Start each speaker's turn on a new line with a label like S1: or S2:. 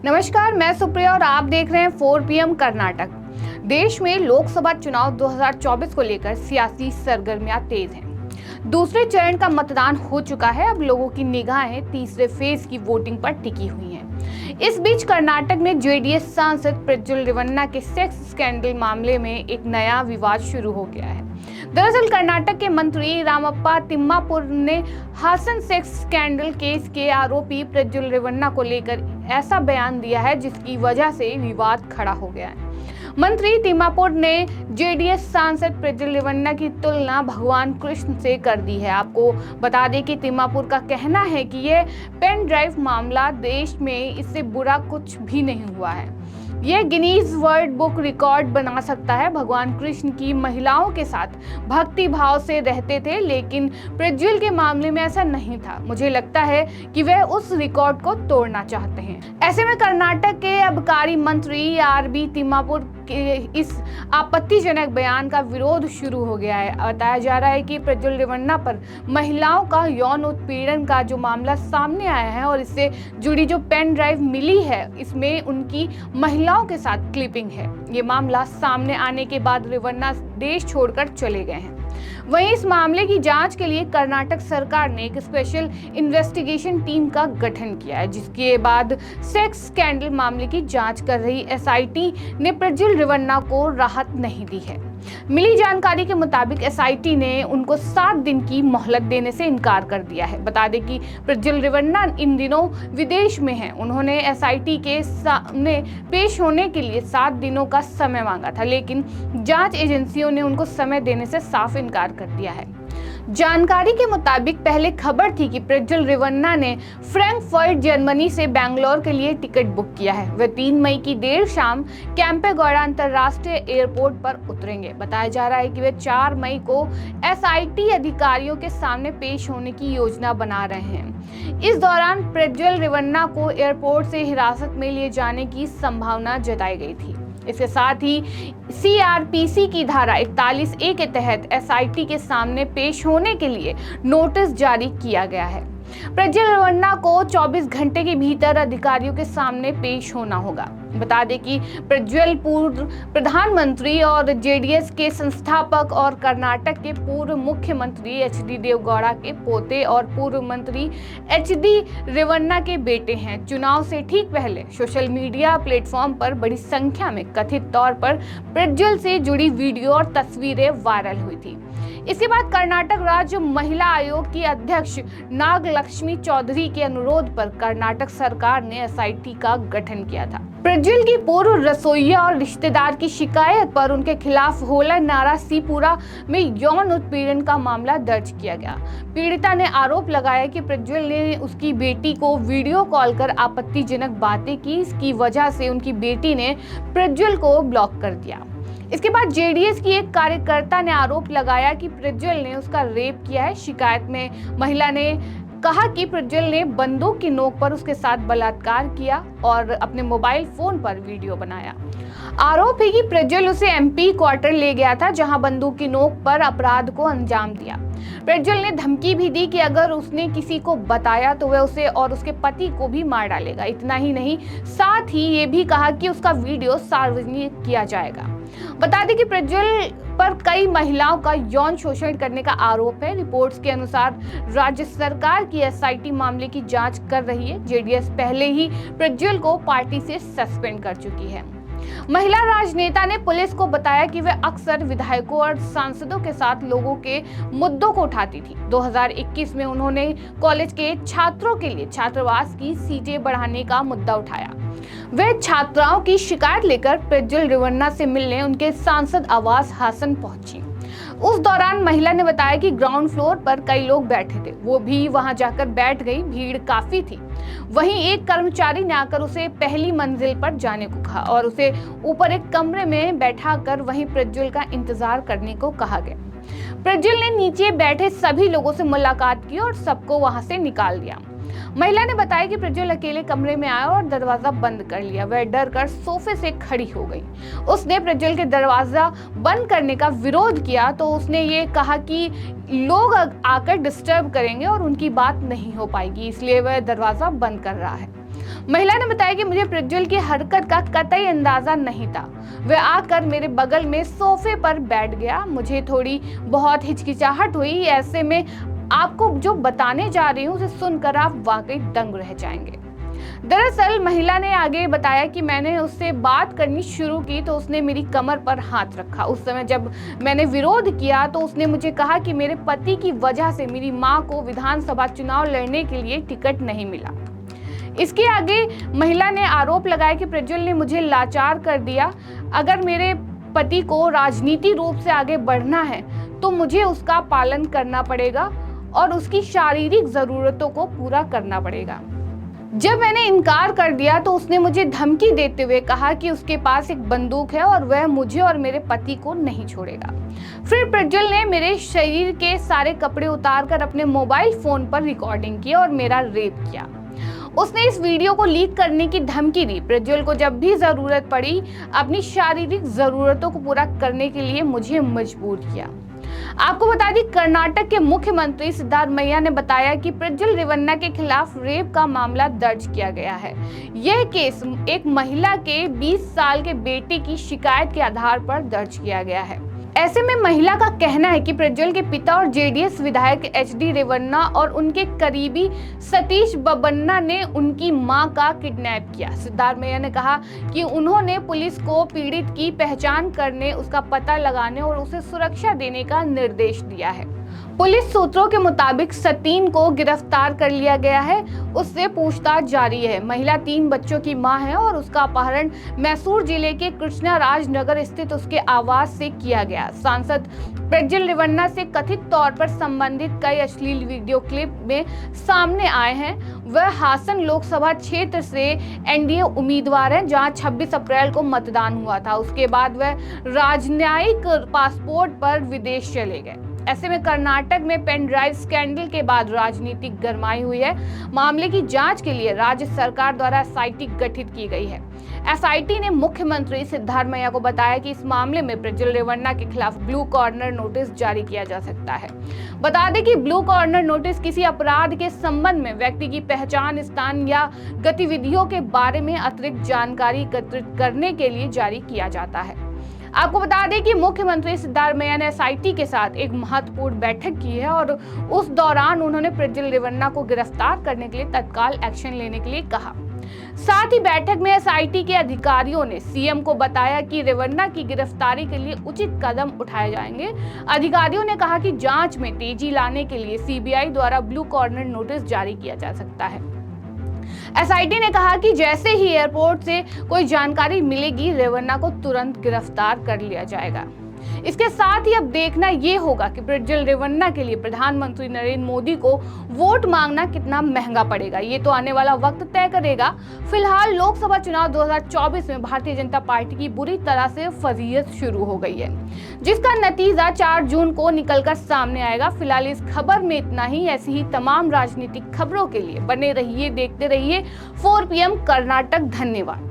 S1: नमस्कार, मैं सुप्रिया और आप देख रहे हैं 4 PM कर्नाटक। देश में लोकसभा चुनाव 2024 को लेकर सियासी सरगर्मियां तेज हैं। दूसरे चरण का मतदान हो चुका है। अब लोगों की निगाहें तीसरे फेज की वोटिंग पर टिकी हुई हैं। इस बीच कर्नाटक में जेडीएस सांसद प्रज्वल रेवन्ना के सेक्स स्कैंडल मामले में एक नया विवाद शुरू हो गया है। दरअसल कर्नाटक के मंत्री रामप्पा तिम्मापुर ने हासन सेक्स स्कैंडल केस के आरोपी प्रज्वल रेवन्ना को लेकर ऐसा बयान दिया है जिसकी वजह से विवाद खड़ा हो गया है। मंत्री तिम्मापुर ने जेडीएस सांसद प्रज्वल रेवन्ना की तुलना भगवान कृष्ण से कर दी है। आपको बता दें कि तिम्मापुर का कहना है कि यह पेन ड्राइव मामला देश में इससे बुरा कुछ भी नहीं हुआ है। यह गिनीज वर्ल्ड बुक रिकॉर्ड बना सकता है। भगवान कृष्ण की महिलाओं के साथ भक्ति भाव से रहते थे, लेकिन प्रज्वल के मामले में ऐसा नहीं था। मुझे लगता है कि वह उस रिकॉर्ड को तोड़ना चाहते हैं। ऐसे में कर्नाटक के आबकारी मंत्री आरबी तिम्मापुर के इस आपत्तिजनक बयान का विरोध शुरू हो गया है। बताया जा रहा है कि प्रज्वल रेवन्ना पर महिलाओं का यौन उत्पीड़न का जो मामला सामने आया है और इससे जुड़ी जो पेन ड्राइव मिली है, इसमें उनकी महिलाओं के साथ क्लिपिंग है। ये मामला सामने आने के बाद रेवन्ना देश छोड़कर चले गए हैं। वहीं इस मामले की जांच के लिए कर्नाटक सरकार ने एक स्पेशल इन्वेस्टिगेशन टीम का गठन किया है, जिसके बाद सेक्स स्कैंडल मामले की जांच कर रही एसआईटी ने प्रज्वल रेवन्ना को राहत नहीं दी है। मिली जानकारी के मुताबिक एसआईटी ने उनको 7 दिन की मोहलत देने से इनकार कर दिया है। बता दें कि प्रज्वल रेवन्ना इन दिनों विदेश में हैं। उन्होंने एसआईटी के सामने पेश होने के लिए 7 दिनों का समय मांगा था, लेकिन जांच एजेंसियों ने उनको समय देने से साफ इनकार कर दिया है। जानकारी के मुताबिक पहले खबर थी कि प्रज्वल रेवन्ना ने फ्रैंकफर्ट जर्मनी से बैंगलोर के लिए टिकट बुक किया है। वे 3 मई की देर शाम कैंपेगौड़ा अंतर्राष्ट्रीय एयरपोर्ट पर उतरेंगे। बताया जा रहा है कि वे 4 मई को एसआईटी अधिकारियों के सामने पेश होने की योजना बना रहे हैं। इस दौरान प्रज्वल रेवन्ना को एयरपोर्ट से हिरासत में लिए जाने की संभावना जताई गई थी। इसके साथ ही सीआरपीसी की धारा 41A के तहत एसआईटी के सामने पेश होने के लिए नोटिस जारी किया गया है। प्रज्वल रेवन्ना को 24 घंटे के भीतर अधिकारियों के सामने पेश होना होगा। बता दें कि प्रज्वल पूर्व प्रधानमंत्री और जेडीएस के संस्थापक और कर्नाटक के पूर्व मुख्यमंत्री एचडी देवगौड़ा के पोते और पूर्व मंत्री एचडी रेवन्ना के बेटे हैं। चुनाव से ठीक पहले सोशल मीडिया प्लेटफॉर्म पर बड़ी संख्या में कथित तौर पर प्रज्वल से जुड़ी वीडियो और तस्वीरें वायरल हुई थी। इसके बाद कर्नाटक राज्य महिला आयोग की अध्यक्ष नागलक्ष्मी चौधरी के अनुरोध पर कर्नाटक सरकार ने एसआईटी का गठन किया था। प्रज्वल की पूर्व रसोइया और रिश्तेदार की शिकायत पर उनके खिलाफ होला नारासीपुरा में यौन उत्पीड़न का मामला दर्ज किया गया। पीड़िता ने आरोप लगाया कि प्रज्वल ने उसकी बेटी को वीडियो कॉल कर आपत्तिजनक बातें की। इसकी वजह से उनकी बेटी ने प्रज्वल को ब्लॉक कर दिया। इसके बाद जेडीएस की एक कार्यकर्ता ने आरोप लगाया कि प्रज्वल ने उसका रेप किया है। शिकायत में महिला ने कहा कि प्रज्वल ने बंदूक की नोक पर उसके साथ बलात्कार किया और अपने मोबाइल फोन पर वीडियो बनाया। आरोप है कि प्रज्वल उसे एमपी क्वार्टर ले गया था, जहां बंदूक की नोक पर अपराध को अंजाम दिया। प्रज्वल ने धमकी भी दी कि अगर उसने किसी को बताया तो वह उसे और उसके पति को भी मार डालेगा। इतना ही नहीं, साथ ही ये भी कहा कि उसका वीडियो सार्वजनिक किया जाएगा। बता दें कि प्रज्वल पर कई महिलाओं का यौन शोषण करने का आरोप है। रिपोर्ट्स के अनुसार राज्य सरकार की एसआईटी मामले की जांच कर रही है। जेडीएस पहले ही प्रज्वल को पार्टी से सस्पेंड कर चुकी है। महिला राजनेता ने पुलिस को बताया कि वह अक्सर विधायकों और सांसदों के साथ लोगों के मुद्दों को उठाती थी। 2021 में उन्होंने कॉलेज के छात्रों के लिए छात्रावास की सीटें बढ़ाने का मुद्दा उठाया। वे छात्राओं की शिकायत लेकर प्रज्वल रेवन्ना से मिलने उनके सांसद आवास हासन पहुंची। उस दौरान महिला ने बताया कि ग्राउंड फ्लोर पर कई लोग बैठे थे, वो भी वहां जाकर बैठ गई। भीड़ काफी थी। वहीं एक कर्मचारी ने आकर उसे पहली मंजिल पर जाने को कहा और उसे ऊपर एक कमरे में बैठाकर वहीं प्रज्वल का इंतजार करने को कहा गया। प्रज्वल ने नीचे बैठे सभी लोगों से मुलाकात की और सबको वहां से निकाल दिया। महिला ने बताया कि प्रज्वल अकेले कमरे में आया और दरवाजा बंद कर लिया। वह डर कर सोफे से खड़ी हो गई। उसने प्रज्वल के दरवाजा बंद करने का विरोध किया तो उसने ये कहा कि लोग आकर डिस्टर्ब करेंगे और उनकी बात नहीं हो पाएगी, इसलिए वह दरवाजा बंद कर रहा है। महिला ने बताया कि मुझे प्रज्वल की हरकत का कतई अंदाजा नहीं था। वह आकर मेरे बगल में सोफे पर बैठ गया। मुझे थोड़ी बहुत हिचकिचाहट हुई। ऐसे में आपको जो बताने जा रही हूँ उसे सुनकर आप वाकई दंग रह जाएंगे। दरअसल महिला ने आगे बताया कि मैंने उससे बात करनी शुरू की तो उसने मेरी कमर पर हाथ रखा। उस समय जब मैंने विरोध किया तो उसने मुझे कहा कि मेरे पति की वजह से मेरी मां को विधानसभा चुनाव लड़ने के लिए टिकट नहीं मिला। इसके आगे महिला ने आरोप लगाया कि प्रज्वल ने मुझे लाचार कर दिया। अगर मेरे पति को राजनीतिक रूप से आगे बढ़ना है तो मुझे उसका पालन करना पड़ेगा और उसकी शारीरिक जरूरतों को पूरा करना पड़ेगा। जब मैंने इनकार कर दिया तो उसने मुझे धमकी देते हुए कहा कि उसके पास एक बंदूक है और वह मुझे और मेरे पति को नहीं छोड़ेगा। फिर प्रज्वल ने मेरे शरीर के सारे कपड़े उतारकर अपने मोबाइल फोन पर रिकॉर्डिंग की और मेरा रेप किया। उसने इस वीडियो को लीक करने की धमकी दी। प्रज्वल को जब भी जरूरत पड़ी अपनी शारीरिक जरूरतों को पूरा करने के लिए मुझे मजबूर किया। आपको बता दें, कर्नाटक के मुख्यमंत्री सिद्धारमैया ने बताया कि प्रज्वल रेवन्ना के खिलाफ रेप का मामला दर्ज किया गया है। यह केस एक महिला के 20 साल के बेटे की शिकायत के आधार पर दर्ज किया गया है। ऐसे में महिला का कहना है कि प्रज्वल के पिता और जेडीएस विधायक एचडी रेवन्ना और उनके करीबी सतीश बबन्ना ने उनकी मां का किडनैप किया। सिद्धारमैया ने कहा कि उन्होंने पुलिस को पीड़ित की पहचान करने, उसका पता लगाने और उसे सुरक्षा देने का निर्देश दिया है। पुलिस सूत्रों के मुताबिक सतीन को गिरफ्तार कर लिया गया है। उससे पूछताछ जारी है। महिला 3 बच्चों की मां है और उसका अपहरण मैसूर जिले के कृष्णराज नगर स्थित उसके आवास से किया गया। सांसद प्रज्वल रेवन्ना से कथित तौर पर संबंधित कई अश्लील वीडियो क्लिप में सामने आए हैं। वह हासन लोकसभा क्षेत्र से एनडीए उम्मीदवार हैं, जहां 26 अप्रैल को मतदान हुआ था। उसके बाद वह राजनयिक पासपोर्ट पर विदेश चले गए। ऐसे में कर्नाटक में पेन ड्राइव स्कैंडल के बाद राजनीतिक गरमाई हुई है। मामले की जांच के लिए राज्य सरकार द्वारा एसआईटी गठित की गई है। एसआईटी ने मुख्यमंत्री सिद्धारमैया को बताया कि इस मामले में प्रज्वल रेवन्ना के खिलाफ ब्लू कॉर्नर नोटिस जारी किया जा सकता है। बता दें कि ब्लू कॉर्नर नोटिस किसी अपराध के संबंध में व्यक्ति की पहचान, स्थान या गतिविधियों के बारे में अतिरिक्त जानकारी एकत्रित करने के लिए जारी किया जाता है। आपको बता दें कि मुख्यमंत्री सिद्धारमैया ने एसआईटी के साथ एक महत्वपूर्ण बैठक की है और उस दौरान उन्होंने प्रज्वल रेवन्ना को गिरफ्तार करने के लिए तत्काल एक्शन लेने के लिए कहा। साथ ही बैठक में एसआईटी के अधिकारियों ने सीएम को बताया कि रेवन्ना की गिरफ्तारी के लिए उचित कदम उठाए जाएंगे। अधिकारियों ने कहा कि जांच में तेजी लाने के लिए सीबीआई द्वारा ब्लू कॉर्नर नोटिस जारी किया जा सकता है। एसआईटी ने कहा कि जैसे ही एयरपोर्ट से कोई जानकारी मिलेगी, रेवन्ना को तुरंत गिरफ्तार कर लिया जाएगा। इसके साथ ही अब देखना ये होगा कि प्रज्वल रेवन्ना के लिए प्रधानमंत्री नरेंद्र मोदी को वोट मांगना कितना महंगा पड़ेगा, ये तो आने वाला वक्त तय करेगा। फिलहाल लोकसभा चुनाव 2024 में भारतीय जनता पार्टी की बुरी तरह से फजीहत शुरू हो गई है, जिसका नतीजा 4 जून को निकलकर सामने आएगा। फिलहाल इस खबर में इतना ही। ऐसी ही तमाम राजनीतिक खबरों के लिए बने रहिए, देखते रहिए 4 PM कर्नाटक। धन्यवाद।